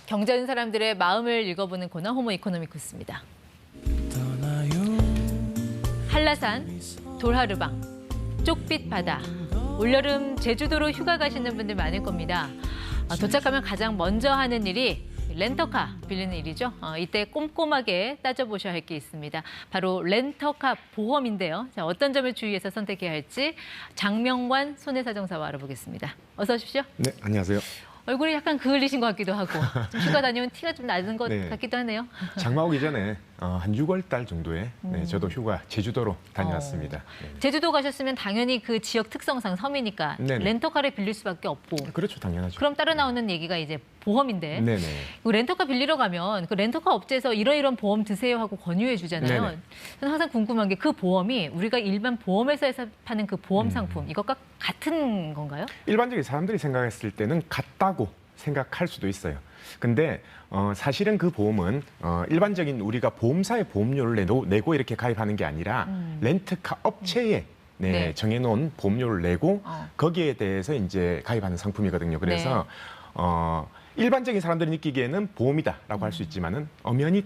경제하는 사람들의 마음을 읽어보는 코너 호모 이코노미쿠스입니다. 한라산, 돌하르방, 쪽빛 바다, 올여름 제주도로 휴가 가시는 분들 많을 겁니다. 도착하면 가장 먼저 하는 일이 렌터카 빌리는 일이죠. 이때 꼼꼼하게 따져보셔야 할 게 있습니다. 바로 렌터카 보험인데요. 자, 어떤 점을 주의해서 선택해야 할지 장명관 손해사정사와 알아보겠습니다. 어서 오십시오. 네, 안녕하세요. 얼굴이 약간 그을리신 것 같기도 하고 좀 휴가 다녀온 티가 좀 나는 것 네. 같기도 하네요. 장마 오기 전에 한 6월 달 정도에 저도 휴가 제주도로 다녀왔습니다. 네. 제주도 가셨으면 당연히 그 지역 특성상 섬이니까 네네. 렌터카를 빌릴 수밖에 없고. 그렇죠, 당연하죠. 그럼 따라 나오는 얘기가 이제 보험인데 네네. 그 렌터카 빌리러 가면 그 렌터카 업체에서 이런 보험 드세요 하고 권유해 주잖아요. 네네. 저는 항상 궁금한 게 그 보험이 우리가 일반 보험회사에서 파는 그 보험 상품 이것과 같은 건가요? 일반적인 사람들이 생각했을 때는 같다고 생각할 수도 있어요. 근데 사실은 그 보험은 일반적인 우리가 보험사의 보험료를 내고 이렇게 가입하는 게 아니라 렌트카 업체에 네. 정해놓은 보험료를 내고 거기에 대해서 이제 가입하는 상품이거든요. 그래서 일반적인 사람들이 느끼기에는 보험이다라고 할 수 있지만은 엄연히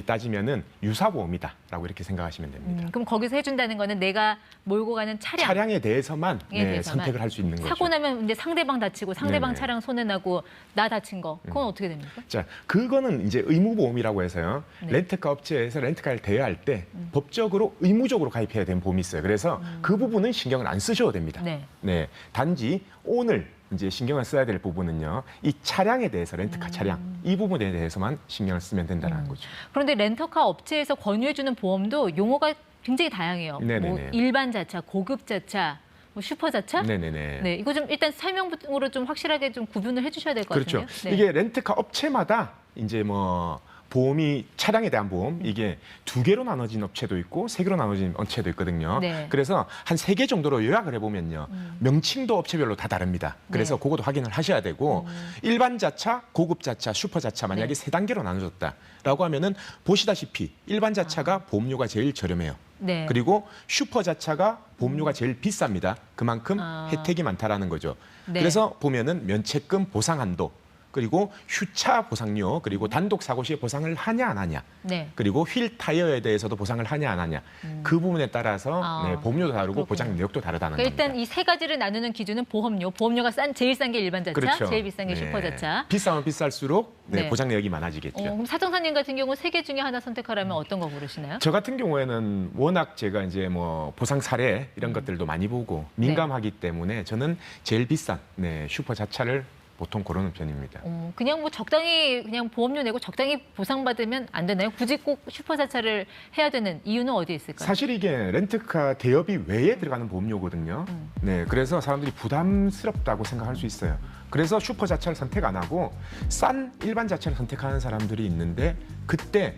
따지면은 유사보험이다라고 이렇게 생각하시면 됩니다. 그럼 거기서 해준다는 거는 내가 몰고 가는 차량에 대해서만 선택을 할 수 있는 거죠. 사고 나면 이제 상대방 다치고 상대방 네네. 차량 손해 나고 나 다친 거 그건 어떻게 됩니까? 자, 그거는 이제 의무보험이라고 해서요. 네. 렌트카 업체에서 렌트카를 대여할 때 법적으로 의무적으로 가입해야 되는 보험이 있어요. 그래서 그 부분은 신경을 안 쓰셔도 됩니다. 네. 단지 오늘 이제 신경을 써야 될 부분은요. 이 차량에 대해서 렌트카 차량 이 부분에 대해서만 신경을 쓰면 된다는 거죠. 그런데 렌터카 업체에서 권유해주는 보험도 용어가 굉장히 다양해요. 네네네. 뭐 일반 자차, 고급 자차, 뭐 슈퍼 자차. 네네네. 네, 이거 좀 일단 설명으로 좀 확실하게 좀 구분을 해주셔야 될 것 그렇죠. 같은데요. 네. 이게 렌트카 업체마다 이제 뭐 보험이 차량에 대한 보험 이게 2개로 나눠진 업체도 있고 3개로 나눠진 업체도 있거든요. 네. 그래서 한 3개 정도로 요약을 해보면요. 명칭도 업체별로 다 다릅니다. 그래서 네. 그것도 확인을 하셔야 되고 일반 자차, 고급 자차, 슈퍼 자차 만약에 네. 3단계로 나눠졌다라고 하면은 보시다시피 일반 자차가 보험료가 제일 저렴해요. 네. 그리고 슈퍼 자차가 보험료가 제일 비쌉니다. 그만큼 혜택이 많다라는 거죠. 네. 그래서 보면은 면책금 보상 한도 그리고 휴차 보상료 그리고 단독 사고 시에 보상을 하냐 안 하냐 네. 그리고 휠 타이어에 대해서도 보상을 하냐 안 하냐 그 부분에 따라서 보험료도 다르고 그렇군요. 보장 내역도 다르다는 그러니까 겁니다. 일단 이 세 가지를 나누는 기준은 보험료가 제일 싼 게 일반 자차, 그렇죠. 제일 비싼 게 슈퍼 자차. 비싸면 비쌀수록 네. 보장 내역이 많아지겠죠. 그럼 사정사님 같은 경우 세 개 중에 하나 선택하라면 어떤 거 고르시나요? 저 같은 경우에는 워낙 제가 이제 뭐 보상 사례 이런 것들도 많이 보고 민감하기 때문에 저는 제일 비싼 슈퍼 자차를 보통 고르는 편입니다. 그냥 뭐 적당히 그냥 보험료 내고 적당히 보상받으면 안 되나요? 굳이 꼭 슈퍼자차를 해야 되는 이유는 어디에 있을까요? 사실 이게 렌트카 대여비 외에 들어가는 보험료거든요. 네, 그래서 사람들이 부담스럽다고 생각할 수 있어요. 그래서 슈퍼 자차를 선택 안 하고 싼 일반 자차를 선택하는 사람들이 있는데 그때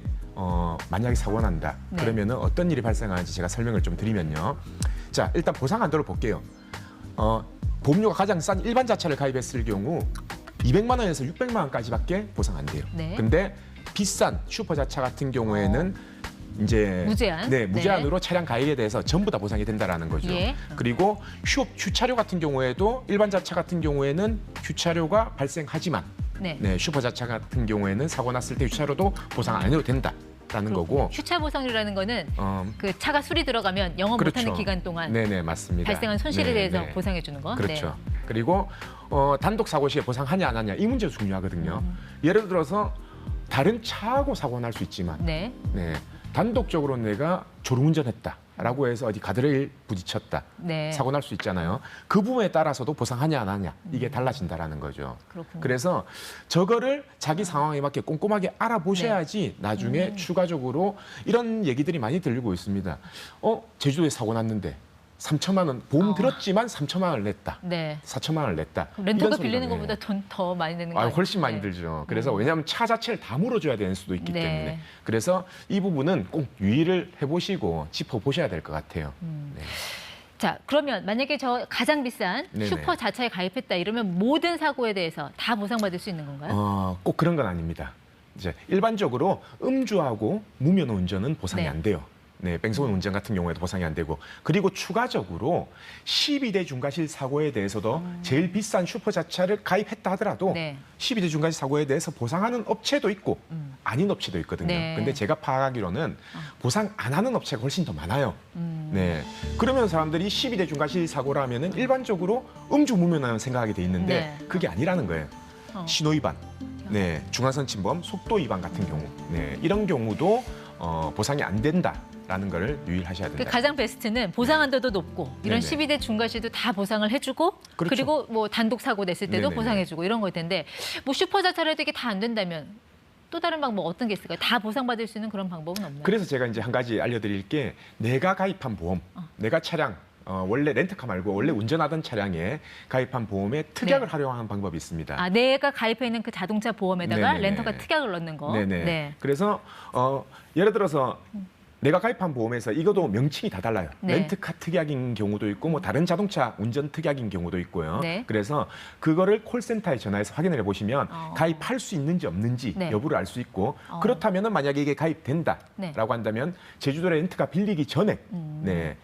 만약에 사고 난다. 네. 그러면은 어떤 일이 발생하는지 제가 설명을 좀 드리면요. 자, 일단 보상 한도를 볼게요. 보험료가 가장 싼 일반 자차를 가입했을 경우 200만 원에서 600만 원까지밖에 보상 안 돼요. 네. 근데 비싼 슈퍼 자차 같은 경우에는 이제 무제한? 무제한으로 차량 가입에 대해서 전부 다 보상이 된다라는 거죠. 예. 그리고 휴차료 같은 경우에도 일반 자차 같은 경우에는 휴차료가 발생하지만 네. 슈퍼 자차 같은 경우에는 사고 났을 때 휴차료도 보상 안 해도 된다라는 거고. 휴차 보상이라는 거는 그 차가 수리 들어가면 영업 그렇죠. 못하는 기간 동안 네네 맞습니다. 발생한 손실에 네네. 대해서 보상해 주는 거. 그렇죠. 그리고 단독 사고 시에 보상하냐 안 하냐 이 문제도 중요하거든요. 예를 들어서 다른 차하고 사고 날 수 있지만 네. 단독적으로 내가 졸음운전했다라고 해서 어디 가드레일 부딪혔다 네. 사고 날 수 있잖아요. 그 부분에 따라서도 보상하냐 안 하냐 이게 달라진다라는 거죠. 그렇군요. 그래서 저거를 자기 상황에 맞게 꼼꼼하게 알아보셔야지 나중에 추가적으로 이런 얘기들이 많이 들리고 있습니다. 제주도에 사고 났는데 3천만 원 보험 들었지만 3천만 원을 냈다. 네. 4천만 원을 냈다. 그럼 렌터카 이런 소리가 빌리는 것보다 돈 더 많이 내는 거 아니에요? 훨씬 많이 들죠. 그래서 왜냐하면 차 자체를 다 물어줘야 되는 수도 있기 네. 때문에. 그래서 이 부분은 꼭 유의를 해보시고 짚어보셔야 될 것 같아요. 네. 자, 그러면 만약에 저 가장 비싼 네네. 슈퍼 자차에 가입했다 이러면 모든 사고에 대해서 다 보상받을 수 있는 건가요? 꼭 그런 건 아닙니다. 이제 일반적으로 음주하고 무면 운전은 보상이 네. 안 돼요. 네, 뺑소니 운전 같은 경우에도 보상이 안 되고 그리고 추가적으로 12대 중과실 사고에 대해서도 제일 비싼 슈퍼자차를 가입했다 하더라도 네. 12대 중과실 사고에 대해서 보상하는 업체도 있고 아닌 업체도 있거든요. 네. 근데 제가 파악하기로는 보상 안 하는 업체가 훨씬 더 많아요. 네. 그러면 사람들이 12대 중과실 사고라면은 일반적으로 음주 무면허 생각하게 돼 있는데 네. 그게 아니라는 거예요. 신호 위반, 네, 중앙선 침범, 속도 위반 같은 경우, 네, 이런 경우도 보상이 안 된다라는 걸 유의하셔야 된다. 가장 베스트는 보상 한도도 높고 이런 네네. 12대 중과실도 다 보상을 해주고 그렇죠. 그리고 뭐 단독 사고 냈을 때도 네네네. 보상해주고 이런 거일 텐데 뭐 슈퍼자차라도 이게 다 안 된다면 또 다른 방법 어떤 게 있을까요? 다 보상받을 수 있는 그런 방법은 없나요? 그래서 제가 이제 한 가지 알려드릴 게 내가 가입한 보험, 내가 차량 원래 렌트카 말고 원래 운전하던 차량에 가입한 보험에 특약을 네. 활용하는 방법이 있습니다. 아, 내가 가입해 있는 그 자동차 보험에다가 네네네. 렌터카 특약을 넣는 거. 네네. 네. 그래서 예를 들어서 내가 가입한 보험에서 이것도 명칭이 다 달라요. 네. 렌트카 특약인 경우도 있고 뭐 다른 자동차 운전 특약인 경우도 있고요. 네. 그래서 그거를 콜센터에 전화해서 확인을 해보시면 가입할 수 있는지 없는지 네. 여부를 알 수 있고 그렇다면은 만약에 이게 가입된다라고 네. 한다면 제주도 렌트카 빌리기 전에 네.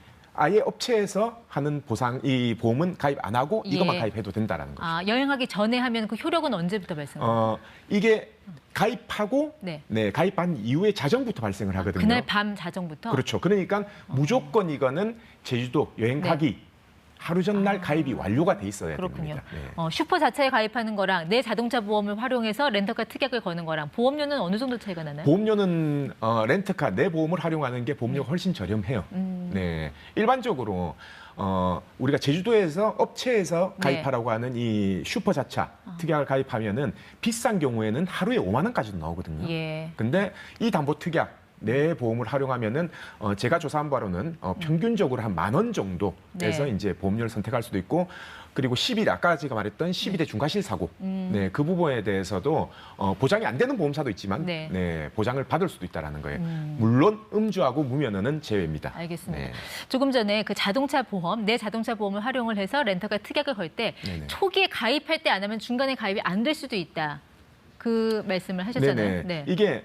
아예 업체에서 하는 보상 이 보험은 가입 안 하고 이것만 예. 가입해도 된다라는 거죠. 아, 여행하기 전에 하면 그 효력은 언제부터 발생해요? 이게 가입하고 네. 네, 가입한 이후에 자정부터 발생을 하거든요. 그날 밤 자정부터? 그렇죠. 그러니까 무조건 이거는 제주도 여행 네. 가기 하루 전날 가입이 완료가 돼 있어야 그렇군요. 됩니다. 네. 슈퍼 자차에 가입하는 거랑 내 자동차 보험을 활용해서 렌터카 특약을 거는 거랑 보험료는 어느 정도 차이가 나나요? 보험료는 렌트카 내 보험을 활용하는 게 보험료가 훨씬 저렴해요. 네, 일반적으로 우리가 제주도에서 업체에서 네. 가입하라고 하는 이 슈퍼자차 특약을 가입하면은 비싼 경우에는 하루에 5만 원까지도 나오거든요. 예. 근데 이 담보 특약 내 보험을 활용하면은 제가 조사한 바로는 평균적으로 한 10,000원 정도 해서 네. 이제 보험료를 선택할 수도 있고 그리고 12대 아까 제가 말했던 12대 중과실 사고 네, 그 부분에 대해서도 보장이 안 되는 보험사도 있지만 네. 네, 보장을 받을 수도 있다라는 거예요. 물론 음주하고 무면허는 제외입니다. 알겠습니다. 네. 조금 전에 그 자동차 보험, 내 자동차 보험을 활용을 해서 렌터카 특약을 걸 때 네네. 초기에 가입할 때 안 하면 중간에 가입이 안 될 수도 있다. 그 말씀을 하셨잖아요. 네네. 네. 이게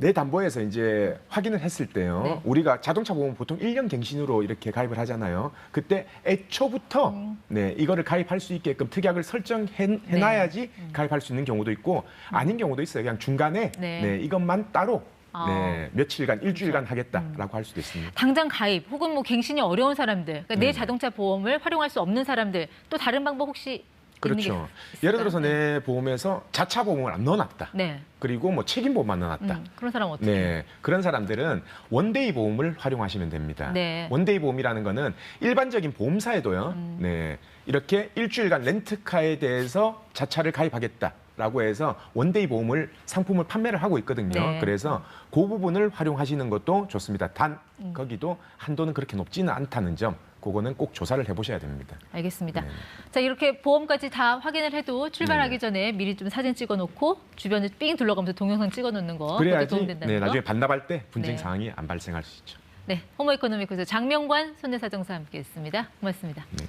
내 담보에서 이제 확인을 했을 때요. 네. 우리가 자동차 보험 보통 1년 갱신으로 이렇게 가입을 하잖아요. 그때 애초부터 네, 이거를 가입할 수 있게끔 특약을 설정해놔야지 가입할 수 있는 경우도 있고 아닌 경우도 있어요. 그냥 중간에 네. 네, 이것만 따로 아. 네, 며칠간, 일주일간 하겠다라고 할 수도 있습니다. 당장 가입 혹은 뭐 갱신이 어려운 사람들, 그러니까 내 네네. 자동차 보험을 활용할 수 없는 사람들 또 다른 방법 혹시 있는 게 그렇죠. 있을까요? 예를 들어서 내 보험에서 자차 보험을 안 넣어놨다. 네. 그리고 뭐 책임 보험만 넣어놨다. 그런 사람 어떻게? 네, 그런 사람들은 원데이 보험을 활용하시면 됩니다. 네. 원데이 보험이라는 거는 일반적인 보험사에도요. 네, 이렇게 일주일간 렌트카에 대해서 자차를 가입하겠다라고 해서 원데이 보험을 상품을 판매를 하고 있거든요. 네. 그래서 그 부분을 활용하시는 것도 좋습니다. 단 거기도 한도는 그렇게 높지는 않다는 점. 그거는 꼭 조사를 해보셔야 됩니다. 알겠습니다. 네. 자, 이렇게 보험까지 다 확인을 해도 출발하기 전에 미리 좀 사진 찍어놓고 주변을 삥 둘러가면서 동영상 찍어놓는 거 그것도 그래야지 도움된다는 네, 거. 나중에 반납할 때 분쟁 네. 사항이 안 발생할 수 있죠. 네, 호모이코노미크스 장명관 손대사정사 함께했습니다. 고맙습니다. 네.